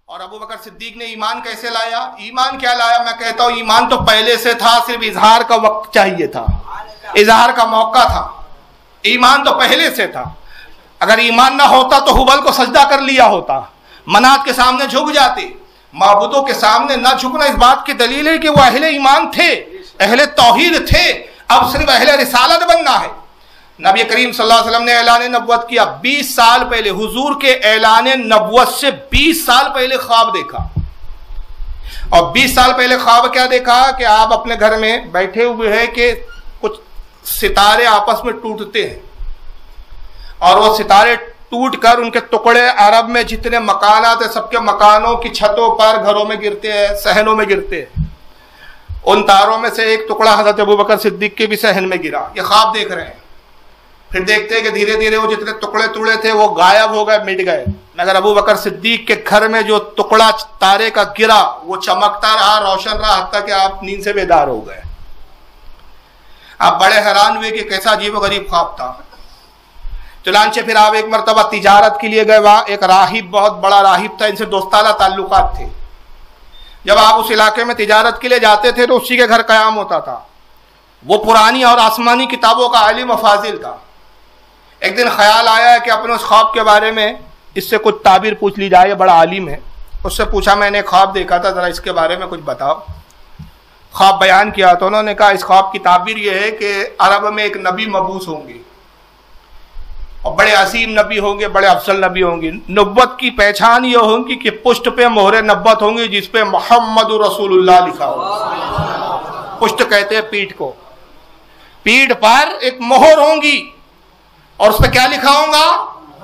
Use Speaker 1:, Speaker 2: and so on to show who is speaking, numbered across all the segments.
Speaker 1: और अबू बकर सिद्दीक ने ईमान कैसे लाया? ईमान क्या लाया? मैं कहता हूँ ईमान तो पहले से था, सिर्फ इजहार का वक्त चाहिए था, इजहार का मौका था। ईमान तो पहले से था। अगर ईमान ना होता तो हुबल को सजदा कर लिया होता, मनात के सामने झुक जाते। माबूदों के सामने ना झुकना इस बात की दलील है कि वो अहले ईमान थे, अहले तौहीद थे। अब सिर्फ अहले रिसालत बनना है। नबी करीम सल्लल्लाहु अलैहि वसल्लम ने ऐलान नबुव्वत किया 20 साल पहले। हुजूर के ऐलान नबुव्वत से 20 साल पहले ख्वाब देखा। और 20 साल पहले ख्वाब क्या देखा कि आप अपने घर में बैठे हुए हैं कि कुछ सितारे आपस में टूटते हैं और वो सितारे टूट कर उनके टुकड़े अरब में जितने मकानात है सबके मकानों की छतों पर, घरों में गिरते हैं, सहनों में गिरते हैं। उन तारों में से एक टुकड़ा हजरत अबू बकर सिद्दीक के भी सहन में गिरा। ये ख्वाब देख रहे हैं। फिर देखते हैं कि धीरे धीरे वो जितने टुकड़े टुकड़े थे वो गायब हो गए, मिट गए। मगर अबू बकर सिद्दीक के घर में जो टुकड़ा तारे का गिरा वो चमकता रहा, रोशन रहा, हत्ता कि आप नींद से बेदार हो गए। आप बड़े हैरान हुए कि कैसा अजीब गरीब ख्वाब था। चुनांचे फिर आप एक मरतबा तिजारत के लिए गए। वहां एक राहिब, बहुत बड़ा राहिब था, इनसे दोस्ताना ताल्लुकात थे। जब आप उस इलाके में तिजारत के लिए जाते थे तो उसी के घर क़याम होता था। वो पुरानी और आसमानी किताबों का आलिम व फाजिल था। एक दिन ख्याल आया है कि अपने उस ख्वाब के बारे में इससे कुछ ताबीर पूछ ली जाए, बड़ा आलिम है। उससे पूछा, मैंने ख्वाब देखा था, ज़रा इसके बारे में कुछ बताओ। ख्वाब बयान किया तो उन्होंने कहा इस ख्वाब की ताबीर यह है कि अरब में एक नबी मबूस होंगे और बड़े असीम नबी होंगे, बड़े अफसल नबी होंगे। नब्वत की पहचान ये होगी कि पुष्ट पे मोहरे नब्वत होंगी जिस पे मोहम्मद रसूलुल्लाह लिखा होगा। पुष्ट कहते हैं पीठ को। पीठ पर एक मोहर होंगी और उस पर क्या लिखा होगा?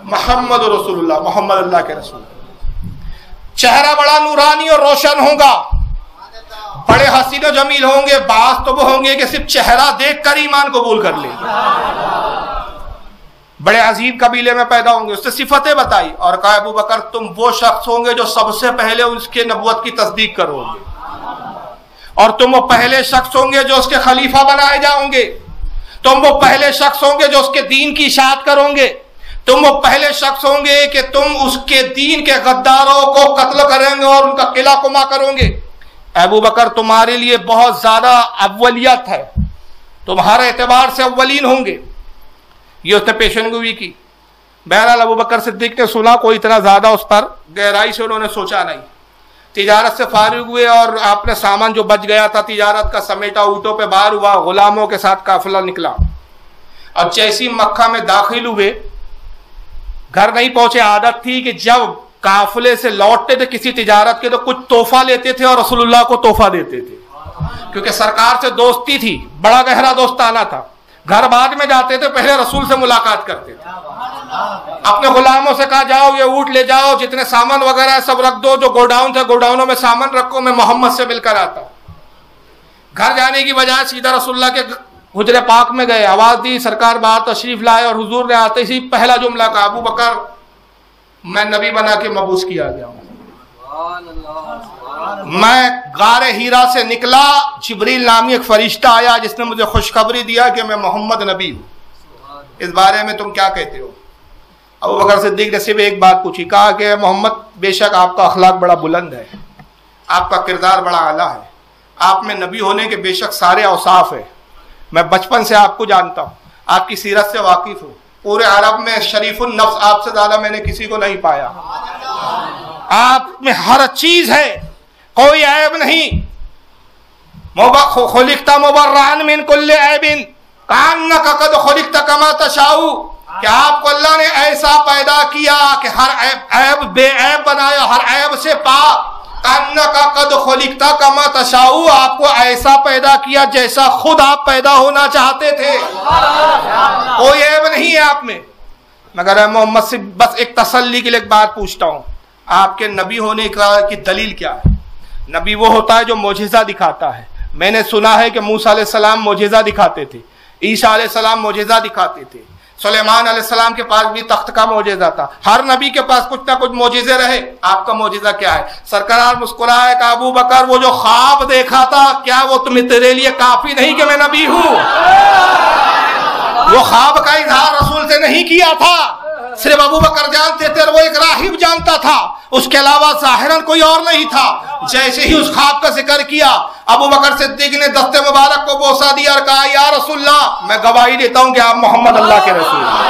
Speaker 1: मोहम्मद रसूलुल्लाह, मोहम्मद अल्लाह के रसूल। चेहरा बड़ा नूरानी और रोशन होगा, बड़े हसीन और जमील होंगे। बास तो वो होंगे कि सिर्फ चेहरा देखकर ईमान कबूल कर लेंगे। बड़े अजीब कबीले में पैदा होंगे। उससे सिफतें बताई और कहा अबू बकर तुम वो शख्स होंगे जो सबसे पहले उसके नबुव्वत की तस्दीक करोगे और तुम वो पहले शख्स होंगे जो उसके खलीफा बनाए जाओगे। तुम वो पहले शख्स होंगे जो उसके दीन की इशाअत करोगे। तुम वो पहले शख्स होंगे कि तुम उसके दीन के गद्दारों को कत्ल करेंगे और उनका किला कुमा करोगे। अबू बकर तुम्हारे लिए बहुत ज्यादा अव्वलियत है, तुम्हारे एतबार से अव्वलीन होंगे। ये उसने पेशनगोई की। बहरहाल अबू बकर सिद्दीक ने सुना, कोई इतना ज्यादा उस पर गहराई से उन्होंने सोचा नहीं। तिजारत से फारिग हुए और आपने सामान जो बच गया था तिजारत का समेटा, ऊँटों पे बार हुआ, गुलामों के साथ काफिला निकला। अब जैसी मक्का में दाखिल हुए, घर नहीं पहुंचे। आदत थी कि जब काफिले से लौटते थे किसी तिजारत के तो कुछ तोहफा लेते थे और रसूलुल्लाह को तोहफा देते थे, क्योंकि सरकार से दोस्ती थी, बड़ा गहरा दोस्ताना था। घर बाद में जाते थे, पहले रसूल से मुलाकात करते थे। अपने गुलामों से कहा जाओ ये ऊँट ले जाओ, जितने सामान वगैरह सब रख दो, जो गोडाउन थे गोडाउनों में सामान रखो, मैं मोहम्मद से मिलकर आता हूँ। घर जाने की बजाय सीधा रसूलुल्लाह के हुजरे पाक में गए, आवाज दी, सरकार बाहर तशरीफ लाए और हुजूर ने आते ही पहला जुमला कहा, अबू बकर मैं नबी बना के मबूस किया गया हूँ। मैं गारे हीरा से निकला, जिब्रील नामी एक फरिश्ता आया जिसने मुझे खुशखबरी दिया कि मैं मोहम्मद नबी हूँ। इस बारे में तुम क्या कहते हो? अबू बकर सिद्दीक ने सिर्फ एक बात पूछी, कहा कि मोहम्मद बेशक आपका अखलाक बड़ा बुलंद है, आपका किरदार बड़ा आला है, आप में नबी होने के बेशक सारे औसाफ है। मैं बचपन से आपको जानता हूँ, आपकी सीरत से वाकिफ हूँ। पूरे अरब में शरीफुन नफ्स आपसे ज्यादा मैंने किसी को नहीं पाया। आप में हर चीज है, कोई ऐब नहीं। खुलिकता मुबर्रअन मिन कुल्ली ऐबिन कान्नका कद खुलिकता कमा तशाउ, कि आपको अल्लाह ने ऐसा पैदा किया कि हर ऐब बेऐब बनाया, हर ऐब से पाक। कान्नका कद खुलिकता कमा तशाउ, आपको ऐसा पैदा किया जैसा खुद आप पैदा होना चाहते थे। कोई ऐब नहीं है आप में। मगर मोहम्मद से बस एक तसल्ली के लिए एक बात पूछता हूँ, आपके नबी होने की दलील क्या है? नबी वो होता है जो मोजिज़ा दिखाता है। मैंने सुना है कि मूसा अलैहिस्सलाम मोजिज़ा दिखाते थे, ईसा अलैहिस्सलाम मोजिज़ा दिखाते थे, सुलेमान अलैहिस्सलाम के पास भी तख्त का मोजिज़ा था। हर नबी के पास कुछ ना कुछ मोजिज़े रहे। आपका मोजिज़ा क्या है? सरकार मुस्कुराए का अबू बकर वो जो ख्वाब देखा था, क्या वो तुम्हें तेरे लिए काफी नहीं कि मैं नबी हूँ? वो ख्वाब का इजहार रसूल से नहीं किया था, सिर्फ अबू बकर जानते थे, वो एक राहिब जानता था, उसके अलावा ज़ाहिरन कोई और नहीं था। जैसे ही उस ख्वाब का जिक्र किया, अबू बकर सिद्दीक ने दस्ते मुबारक को बोसा दिया और कहा, या रसूलल्लाह, मैं गवाही देता हूं कि आप मोहम्मद अल्लाह के रसूल हैं।